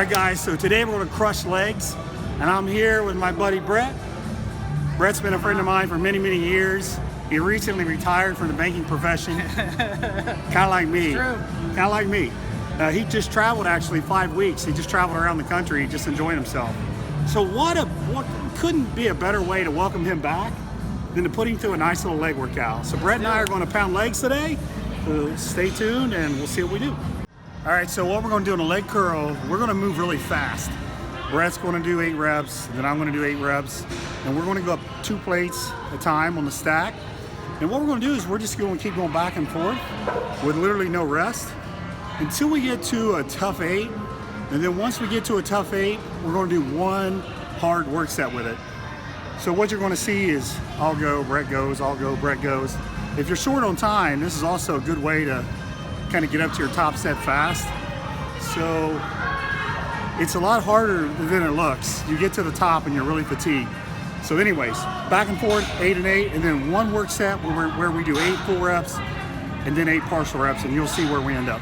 All right, guys, so today we're going to crush legs, and I'm here with my buddy Brett. Brett's been a friend of mine for many, many years. He recently retired from the banking profession, kind of like me. True. Kind of like me. He just traveled actually 5 weeks. He just traveled around the country, just enjoying himself. So what couldn't be a better way to welcome him back than to put him through a nice little leg workout. So Brett and I are going to pound legs today. So stay tuned and we'll see what we do. All right, so what we're going to do in a leg curl, we're going to move really fast. Brett's going to do 8 reps, then I'm going to do 8 reps, and we're going to go up 2 plates at a time on the stack. And what we're going to do is we're just going to keep going back and forth with literally no rest until we get to a tough 8. And then once we get to a tough 8, we're going to do 1 hard work set with it. So what you're going to see is I'll go, Brett goes, I'll go, Brett goes. If you're short on time, this is also a good way to kind of get up to your top set fast. So it's a lot harder than it looks. You get to the top and you're really fatigued. So anyways, back and forth, 8 and 8, and then 1 work set where we do 8 full reps and then 8 partial reps, and you'll see where we end up.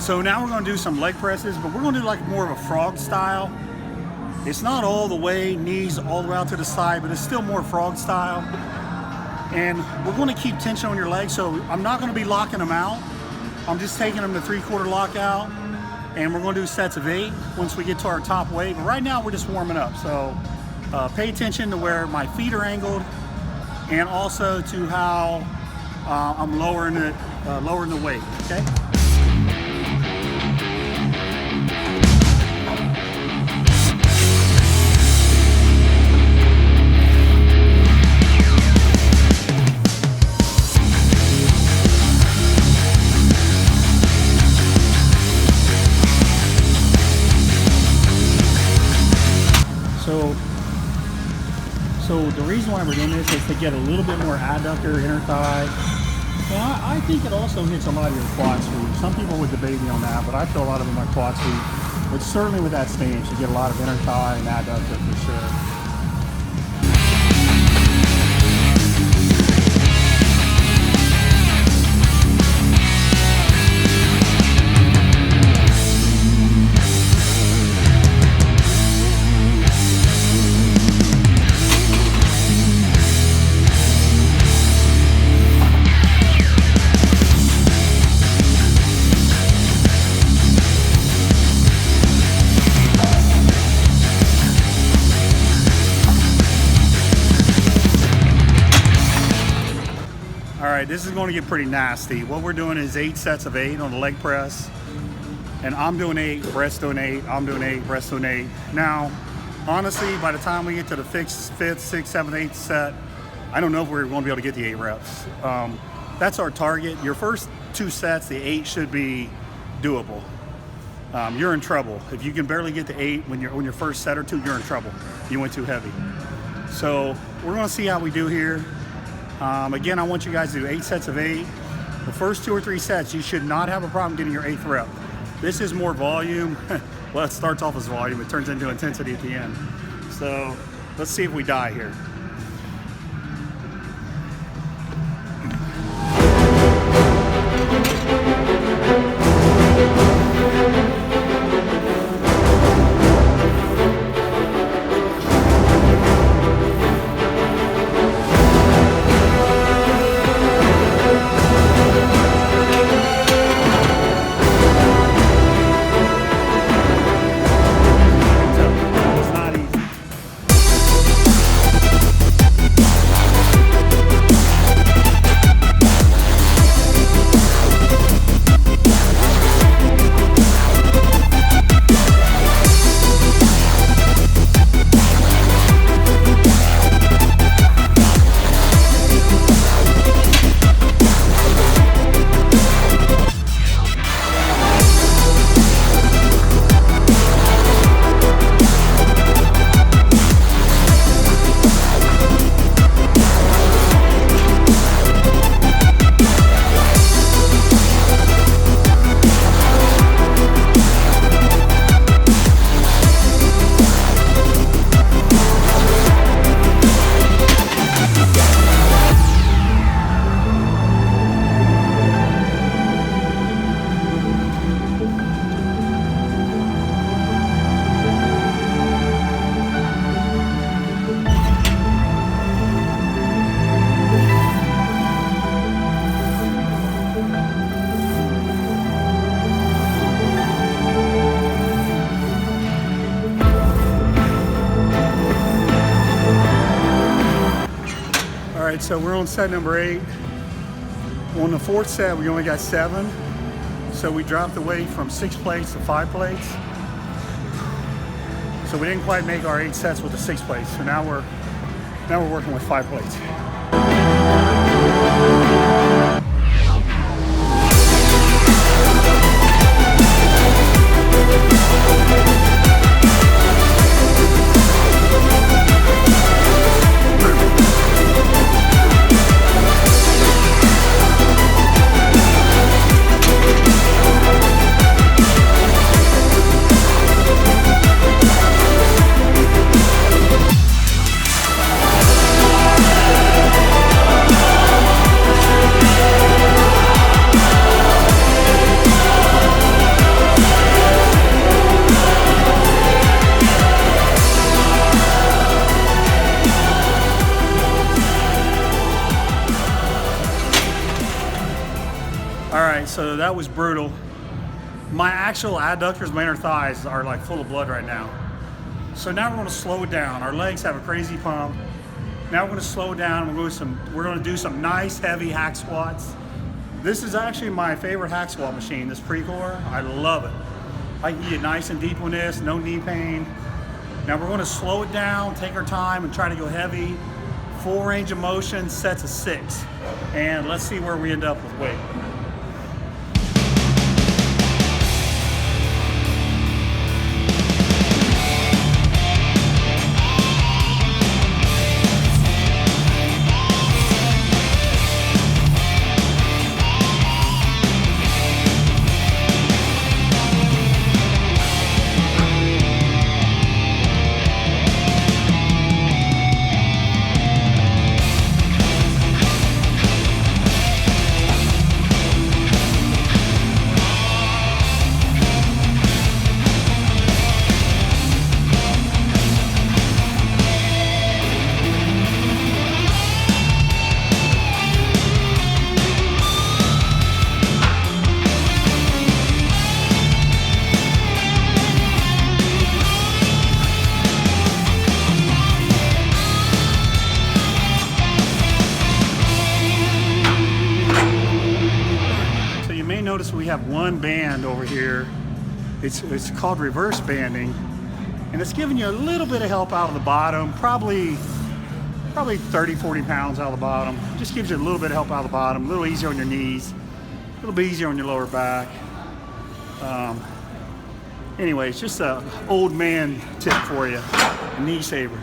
So now we're going to do some leg presses, but we're going to do like more of a frog style. It's not all the way, knees all the way out to the side, but it's still more frog style. And we're going to keep tension on your legs, so I'm not going to be locking them out. I'm just taking them to 3/4 lockout, and we're going to do sets of 8 once we get to our top weight. But right now we're just warming up, so pay attention to where my feet are angled and also to how I'm lowering the weight, okay? So the reason why we're doing this is to get a little bit more adductor, inner thigh. And I think it also hits a lot of your quad sweep. Some people would debate me on that, but I feel a lot of it in my quad sweep. But certainly with that stance, you get a lot of inner thigh and adductor for sure. this is going to get pretty nasty. What we're doing is 8 sets of 8 on the leg press. And I'm doing 8, Brett's doing 8, I'm doing 8, Brett's doing 8. Now, honestly, by the time we get to the 5th, 6th, 7th, 8th set, I don't know if we're going to be able to get the 8 reps. That's our target. Your first 2 sets, the 8 should be doable. You're in trouble. If you can barely get to 8 when your first set or 2, you're in trouble. You went too heavy. So we're going to see how we do here. Again, I want you guys to do 8 sets of 8. The first 2 or 3 sets, you should not have a problem getting your 8th rep. This is more volume. Well, it starts off as volume. It turns into intensity at the end. So let's see if we die here. All right, so we're on set number 8. On the 4th set, we only got 7. So we dropped the weight from 6 plates to 5 plates. So we didn't quite make our 8 sets with the 6 plates. So now we're working with 5 plates. So that was brutal. My actual adductors, my inner thighs are like full of blood right now. So now we're going to slow it down. Our legs have a crazy pump. Now we're going to slow it down. We're going to do some nice heavy hack squats. This is actually my favorite hack squat machine, this Precor. I love it. I can get nice and deep on this, no knee pain. Now we're going to slow it down, take our time and try to go heavy. Full range of motion, sets of 6. And let's see where we end up with weight. may notice we have one band over here. It's called reverse banding, and it's giving you a little bit of help out of the bottom, probably 30, 40 pounds out of the bottom. Just gives you a little bit of help out of the bottom, a little easier on your knees, a little bit easier on your lower back. Anyway, it's just an old man tip for you, a knee saver.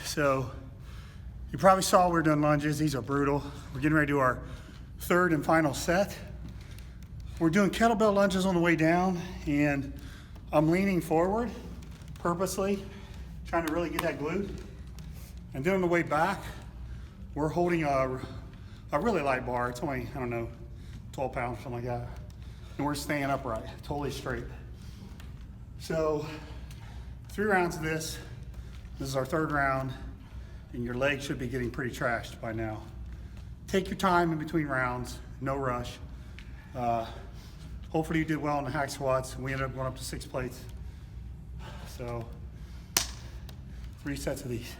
So you probably saw we're doing lunges. These are brutal. We're getting ready to do our third and final set. We're doing kettlebell lunges on the way down, and I'm leaning forward purposely, trying to really get that glute. And then on the way back, we're holding a really light bar. It's only, I don't know, 12 pounds, something like that. And we're staying upright, totally straight. So 3 rounds of this. This is our third round, and your legs should be getting pretty trashed by now. Take your time in between rounds, no rush. Hopefully you did well in the hack squats. We ended up going up to 6 plates. So 3 sets of these.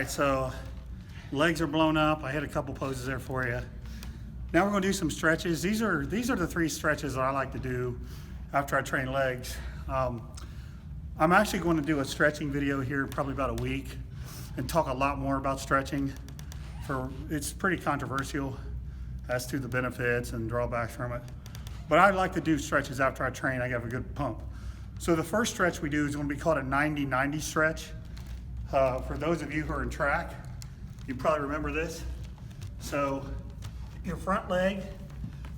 So legs are blown up. I hit a couple poses there for you. Now we're gonna do some stretches. These are the 3 stretches that I like to do after I train legs. I'm actually going to do a stretching video here probably about a week and talk a lot more about stretching. It's pretty controversial as to the benefits and drawbacks from it. But I like to do stretches after I train. I have a good pump. So the first stretch we do is going to be called a 90-90 stretch. For those of you who are in track, you probably remember this. So your front leg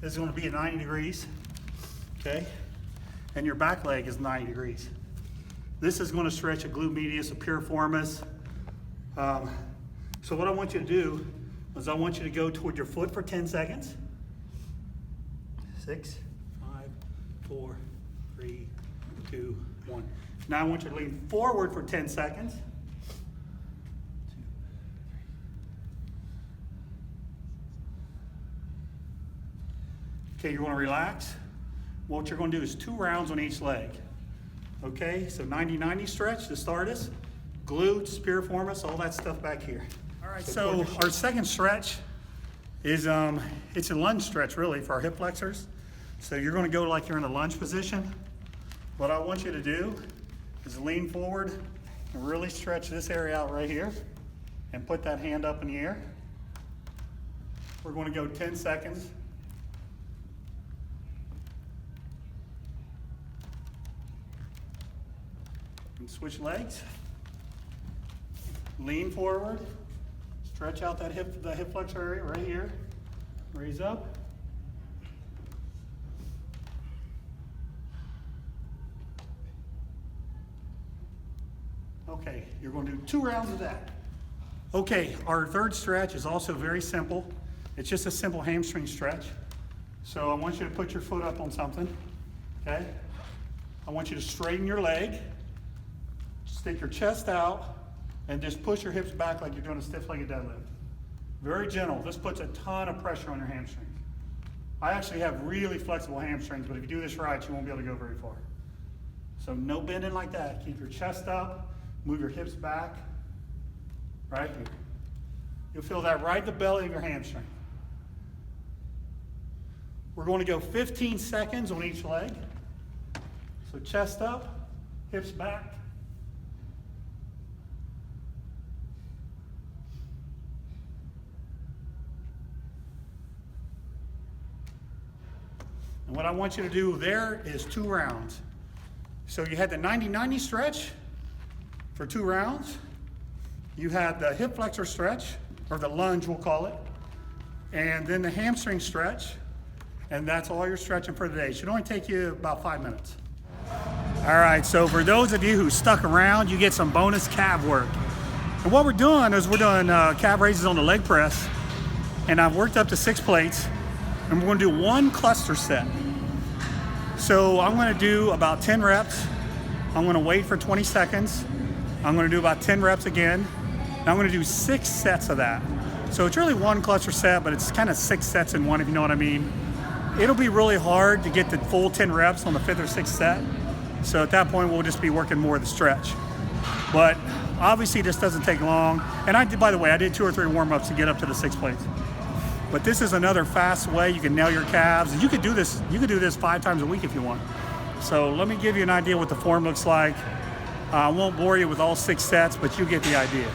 is going to be at 90 degrees, okay? And your back leg is 90 degrees. This is going to stretch a glute medius, a piriformis. So what I want you to do is I want you to go toward your foot for 10 seconds. 6, 5, 4, 3, 2, 1. Now I want you to lean forward for 10 seconds. Okay, you want to relax. what you're going to do is 2 rounds on each leg. Okay, so 90-90 stretch to start us. Glutes, piriformis, all that stuff back here. All right, so our second stretch is it's a lunge stretch really for our hip flexors. So you're going to go like you're in a lunge position. What I want you to do is lean forward and really stretch this area out right here and put that hand up in the air. We're going to go 10 seconds. And switch legs. Lean forward. Stretch out that the hip flexor area right here. Raise up. Okay, you're going to do 2 rounds of that. Okay, our third stretch is also very simple. It's just a simple hamstring stretch. So I want you to put your foot up on something, okay? I want you to straighten your leg, stick your chest out, and just push your hips back like you're doing a stiff-legged deadlift. Very gentle. This puts a ton of pressure on your hamstrings. I actually have really flexible hamstrings, but if you do this right, you won't be able to go very far. So no bending like that. Keep your chest up, move your hips back, right here. You'll feel that right in the belly of your hamstring. We're going to go 15 seconds on each leg. So chest up, hips back. And what I want you to do there is 2 rounds. So you had the 90-90 stretch for 2 rounds. You had the hip flexor stretch, or the lunge we'll call it, and then the hamstring stretch, and that's all you're stretching for the day. It should only take you about 5 minutes. All right, so for those of you who stuck around, you get some bonus calf work. And what we're doing is we're doing calf raises on the leg press, and I've worked up to 6 plates, and we're gonna do 1 cluster set. So I'm gonna do about 10 reps. I'm gonna wait for 20 seconds. I'm gonna do about 10 reps again. And I'm gonna do 6 sets of that. So it's really 1 cluster set, but it's kind of 6 sets in one, if you know what I mean. It'll be really hard to get the full 10 reps on the 5th or 6th set. So at that point, we'll just be working more of the stretch. But obviously this doesn't take long. And by the way, I did 2 or 3 warm-ups to get up to the 6 plates. But this is another fast way you can nail your calves. You could do this 5 times a week if you want. So let me give you an idea what the form looks like. I won't bore you with all 6 sets, but you get the idea.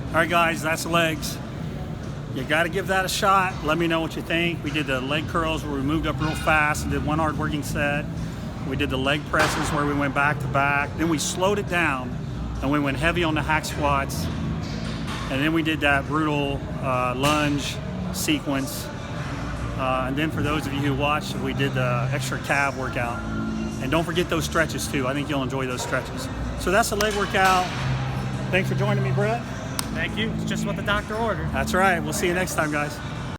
All right, guys, that's legs. You got to give that a shot. Let me know what you think. We did the leg curls where we moved up real fast and did 1 hard working set. We did the leg presses where we went back to back. Then we slowed it down and we went heavy on the hack squats. And then we did that brutal lunge sequence. And then for those of you who watched, we did the extra calf workout. And don't forget those stretches too. I think you'll enjoy those stretches. So that's the leg workout. Thanks for joining me, Brett. Thank you. It's just what the doctor ordered. That's right. We'll see you next time, guys.